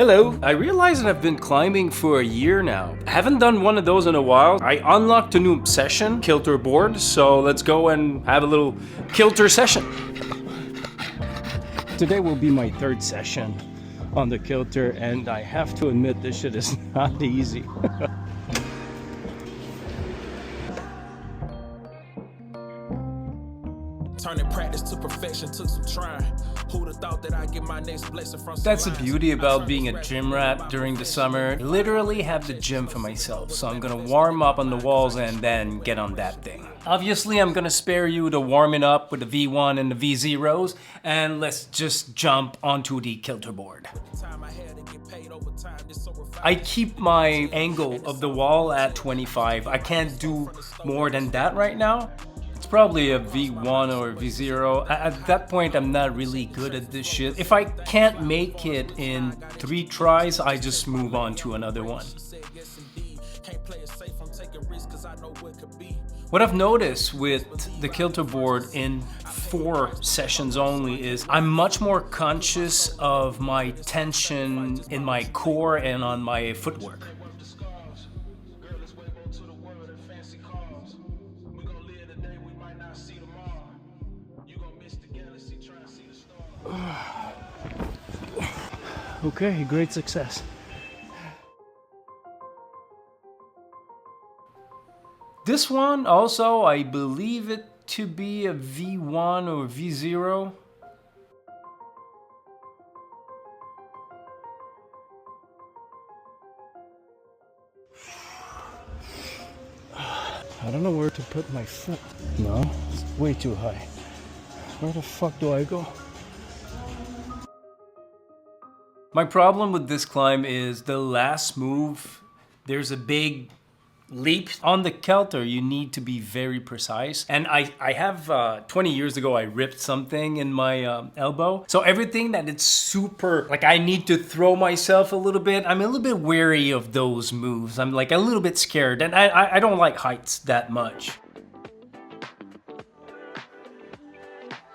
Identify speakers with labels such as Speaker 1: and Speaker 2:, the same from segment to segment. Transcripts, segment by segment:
Speaker 1: Hello! I realize that I've been climbing for a year now. I haven't done one of those in a while. I unlocked a new obsession, Kilter board, so let's go and have a little Kilter session. Today will be my third session on the Kilter, and I have to admit this shit is not easy.
Speaker 2: Turning practice to perfection took some trying. Who'd have thought that I'd get my next blessing from some
Speaker 1: That's the
Speaker 2: lines?
Speaker 1: beauty about being a gym rat during the summer. I literally have the gym for myself, so I'm gonna warm up on the walls and then get on that thing. Obviously, I'm gonna spare you the warming up with the V1 and the V0s, and let's just jump onto the Kilter board.
Speaker 2: Time I had to get paid overtime, this so refined.
Speaker 1: I keep my angle of the wall at 25. I can't do more than that right now. It's probably a V1 or a V0. At that point, I'm not really good at this shit. If I can't make it in 3 tries, I just move on to another one.
Speaker 2: Said yes indeed. Can't play it safe, I'm taking risks 'cause I know what could be.
Speaker 1: What I've noticed with the Kilter board in 4 sessions only is I'm much more conscious of my tension in my core and on my footwork. Okay, great success. This one also, I believe it to be a V1 or V0. I don't know where to put my foot. No, it's way too high. Where the fuck do I go? My problem with this climb is the last move. There's a big leap. On the Kilter, you need to be very precise. And I have, 20 years ago, I ripped something in my elbow. So everything that it's super, like I need to throw myself a little bit. I'm a little bit wary of those moves. I'm like a little bit scared. And I don't like heights that much.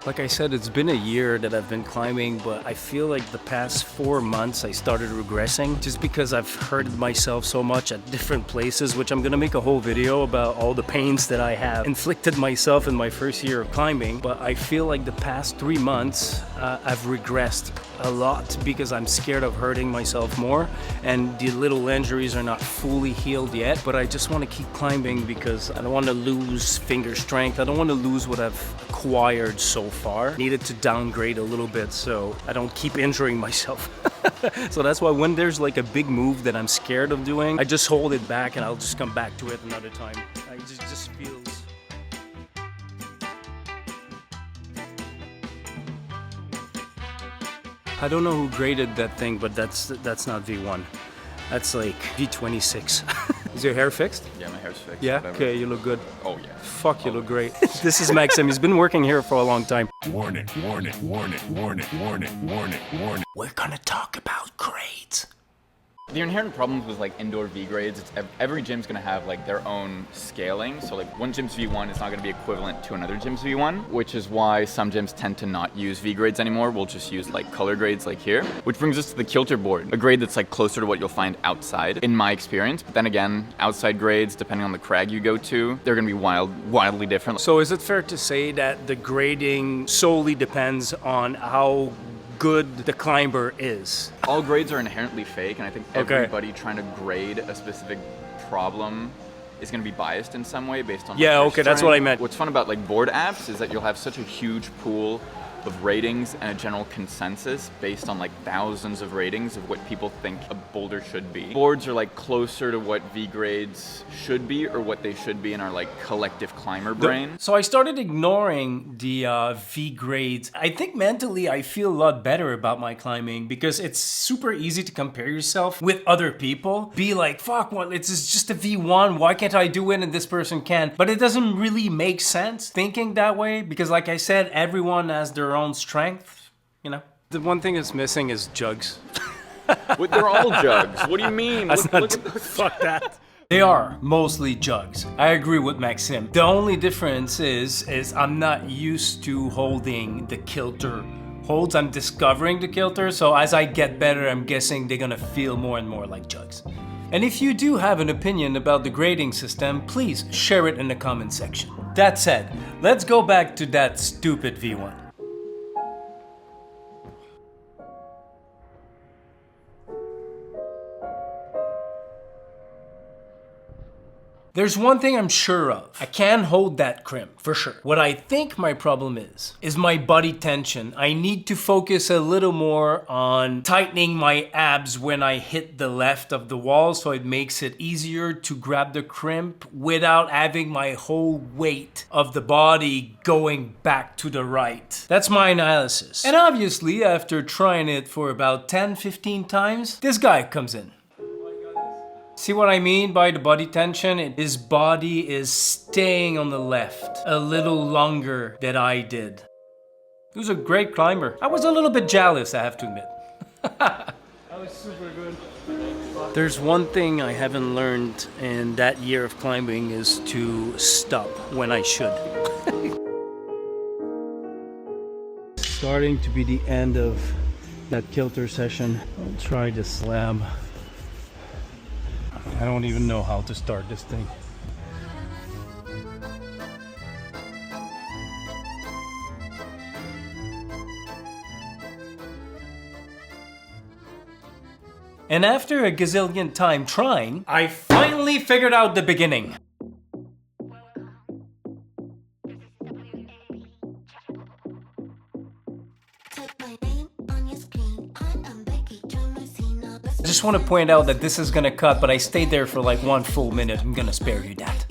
Speaker 1: Like I said, it's been a year that I've been climbing, but I feel like the past 4 months I started regressing just because I've hurted myself so much at different places, which I'm gonna make a whole video about all the pains that I have inflicted myself in my first year of climbing. But I feel like the past 3 months I've regressed a lot because I'm scared of hurting myself more, and the little injuries are not fully healed yet. But I just want to keep climbing because I don't want to lose finger strength. I don't want to lose what I've acquired so far. Needed to downgrade a little bit so I don't keep injuring myself. So that's why when there's like a big move that I'm scared of doing, I just hold it back and I'll just come back to it another time. It just feels... I don't know who graded that thing, but that's not V1. That's like V26. Is your hair fixed?
Speaker 3: Yeah, my hair's fixed.
Speaker 1: Yeah?
Speaker 3: Whatever.
Speaker 1: Okay, you look good.
Speaker 3: Oh, yeah.
Speaker 1: Fuck, you look great. This is Maxim. He's been working here for a long time.
Speaker 4: Warning, warning, warning, warning, warning, warning, warning.
Speaker 1: We're gonna talk about grades.
Speaker 3: The inherent problems with like indoor V grades, it's every gym's gonna have like their own scaling. So like one gym's V1 is not gonna be equivalent to another gym's V1, which is why some gyms tend to not use V grades anymore. We'll just use like color grades like here, which brings us to the Kilter board, a grade that's like closer to what you'll find outside in my experience. But then again, outside grades, depending on the crag you go to, they're gonna be wildly different.
Speaker 1: So is it fair to say that the grading solely depends on how good the climber is?
Speaker 3: All grades are inherently fake, and I think everybody trying to grade a specific problem is going to be biased in some way based on...
Speaker 1: Yeah, okay, that's what I meant.
Speaker 3: What's fun about like board apps is that you'll have such a huge pool of ratings and a general consensus based on like thousands of ratings of what people think a boulder should be. Boards are like closer to what V grades should be or what they should be in our like collective climber brain.
Speaker 1: So I started ignoring the V grades. I think mentally I feel a lot better about my climbing because it's super easy to compare yourself with other people. Be like, fuck, well, it's just a V1. Why can't I do it and this person can? But it doesn't really make sense thinking that way because like I said, everyone has their own strength, you know? The one thing that's missing is jugs.
Speaker 3: They're all jugs. What do you mean?
Speaker 1: Fuck that. They are mostly jugs. I agree with Maxim. The only difference is I'm not used to holding the Kilter holds, I'm discovering the Kilter, so as I get better, I'm guessing they're gonna feel more and more like jugs. And if you do have an opinion about the grading system, please share it in the comment section. That said, let's go back to that stupid V1. There's one thing I'm sure of. I can hold that crimp, for sure. What I think my problem is my body tension. I need to focus a little more on tightening my abs when I hit the left of the wall, so it makes it easier to grab the crimp without having my whole weight of the body going back to the right. That's my analysis. And obviously, after trying it for about 10-15 times, this guy comes in. See what I mean by the body tension? His body is staying on the left a little longer than I did. He was a great climber. I was a little bit jealous, I have to admit. That was super good. There's one thing I haven't learned in that year of climbing is to stop when I should. Starting to be the end of that Kilter session. I'll try the slab. I don't even know how to start this thing. And after a gazillion time trying, I finally figured out the beginning. I just want to point out that this is gonna cut, but I stayed there for like 1 full minute. I'm gonna spare you that.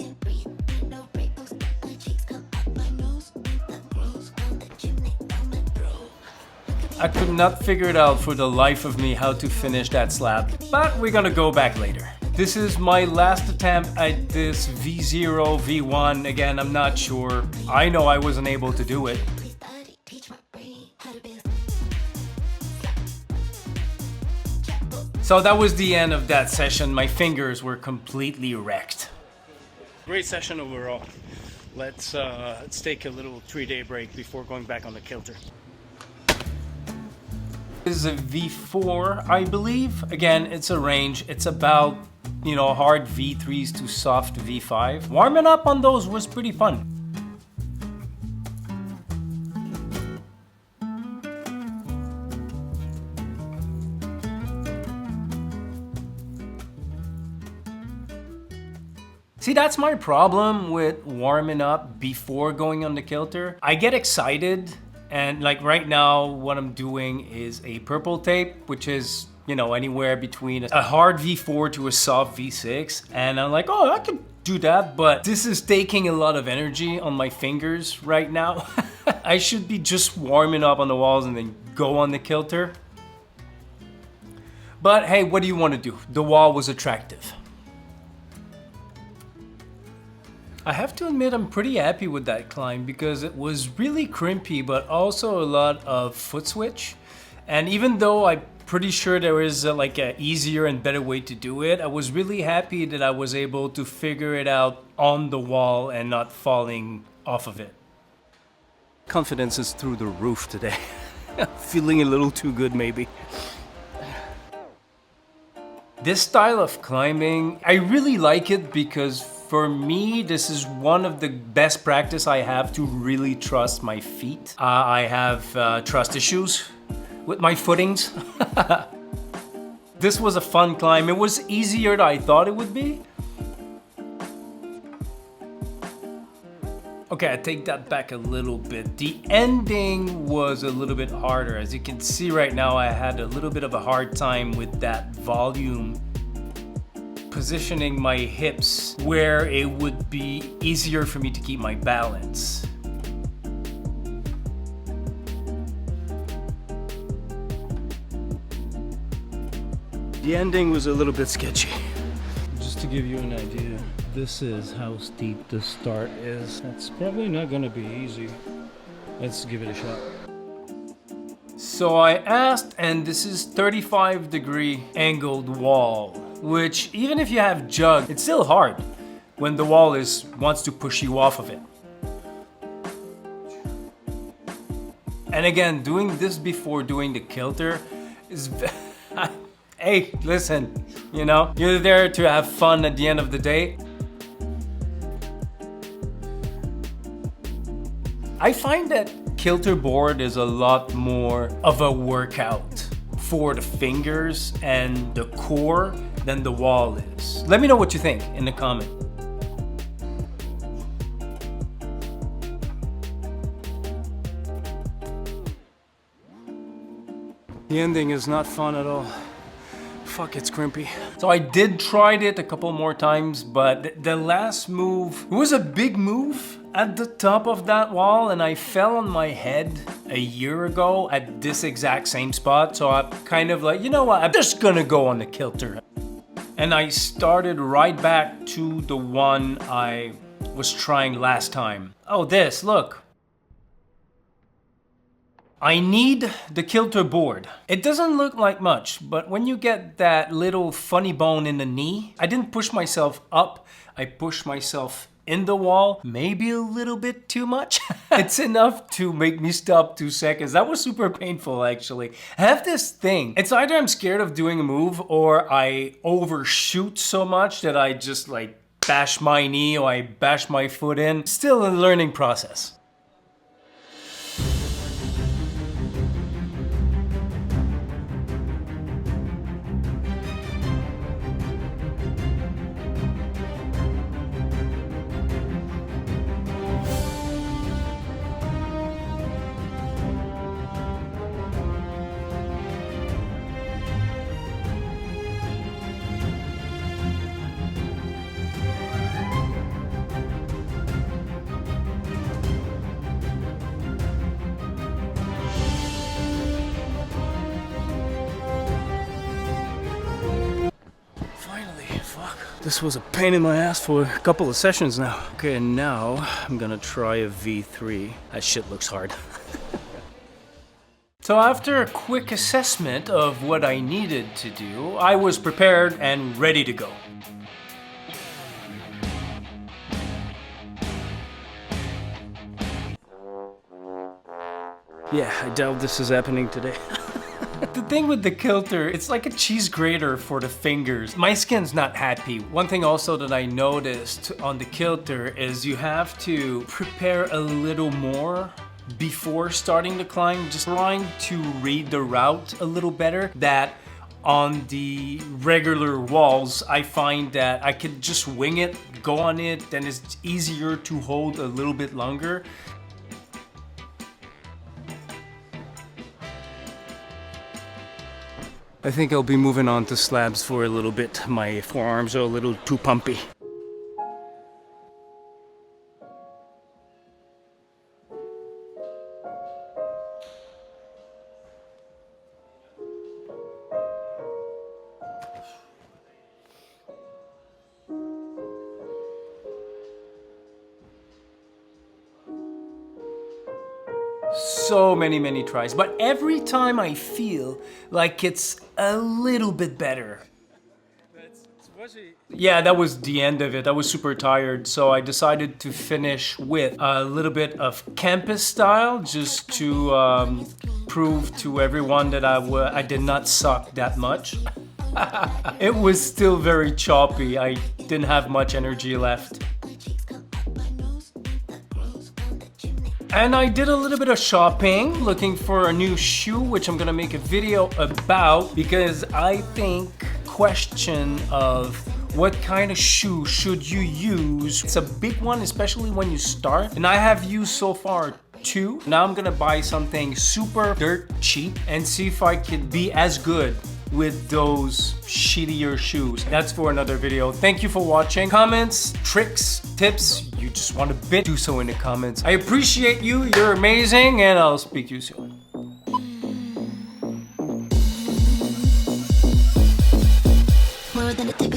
Speaker 1: I could not figure it out for the life of me how to finish that slab, but we're gonna go back later. This is my last attempt at this V0, V1. Again, I'm not sure. I know I wasn't able to do it. So that was the end of that session. My fingers were completely wrecked. Great session overall. Let's take a little 3-day break before going back on the Kilter. This is a V4, I believe. Again, it's a range. It's about, you know, hard V3s to soft V5. Warming up on those was pretty fun. See, that's my problem with warming up before going on the Kilter. I get excited, and like right now, what I'm doing is a purple tape, which is, you know, anywhere between a hard V4 to a soft V6. And I'm like, oh, I could do that, but this is taking a lot of energy on my fingers right now. I should be just warming up on the walls and then go on the Kilter. But hey, what do you want to do? The wall was attractive. I have to admit I'm pretty happy with that climb because it was really crimpy, but also a lot of foot switch. And even though I'm pretty sure there is like an easier and better way to do it, I was really happy that I was able to figure it out on the wall and not falling off of it. Confidence is through the roof today. Feeling a little too good maybe. This style of climbing, I really like it because for me, this is one of the best practice I have to really trust my feet. I have trust issues with my footings. This was a fun climb. It was easier than I thought it would be. Okay, I take that back a little bit. The ending was a little bit harder. As you can see right now, I had a little bit of a hard time with that volume. Positioning my hips where it would be easier for me to keep my balance. The ending was a little bit sketchy. Just to give you an idea, this is how steep the start is. That's probably not gonna be easy. Let's give it a shot. So I asked, and this is 35-degree angled wall, which even if you have jug, it's still hard when the wall wants to push you off of it. And again, doing this before doing the Kilter is... Hey, listen, you know, you're there to have fun at the end of the day. I find that Kilter board is a lot more of a workout for the fingers and the core than the wall is. Let me know what you think in the comment. The ending is not fun at all. Fuck, it's crimpy. So I did try it a couple more times, but the last move, it was a big move at the top of that wall, and I fell on my head a year ago at this exact same spot. So I'm kind of like, you know what, I'm just gonna go on the Kilter. And I started right back to the one I was trying last time. Oh, this, look. I need the Kilter board. It doesn't look like much, but when you get that little funny bone in the knee, I didn't push myself up, I pushed myself in the wall, maybe a little bit too much. It's enough to make me stop 2 seconds. That was super painful, actually. I have this thing. It's either I'm scared of doing a move or I overshoot so much that I just like bash my knee or I bash my foot in. Still a learning process. This was a pain in my ass for a couple of sessions now. Okay, and now I'm gonna try a V3. That shit looks hard. So after a quick assessment of what I needed to do, I was prepared and ready to go. Yeah, I doubt this is happening today. The thing with the Kilter, it's like a cheese grater for the fingers. My skin's not happy. One thing also that I noticed on the Kilter is you have to prepare a little more before starting the climb, just trying to read the route a little better. That on the regular walls, I find that I could just wing it, go on it, then it's easier to hold a little bit longer. I think I'll be moving on to slabs for a little bit. My forearms are a little too pumpy. So many tries, but every time I feel like it's a little bit better. Yeah, that was the end of it. I was super tired, so I decided to finish with a little bit of campus style, just to prove to everyone that I did not suck that much. It was still very choppy. I didn't have much energy left. And I did a little bit of shopping, looking for a new shoe, which I'm gonna make a video about, because I think question of what kind of shoe should you use, it's a big one, especially when you start. And I have used so far 2. Now I'm gonna buy something super dirt cheap and see if I can be as good with those shittier shoes. That's for another video. Thank you for watching. Comments, tricks, tips, you just want a bit, do so in the comments. I appreciate you, you're amazing, and I'll speak to you soon.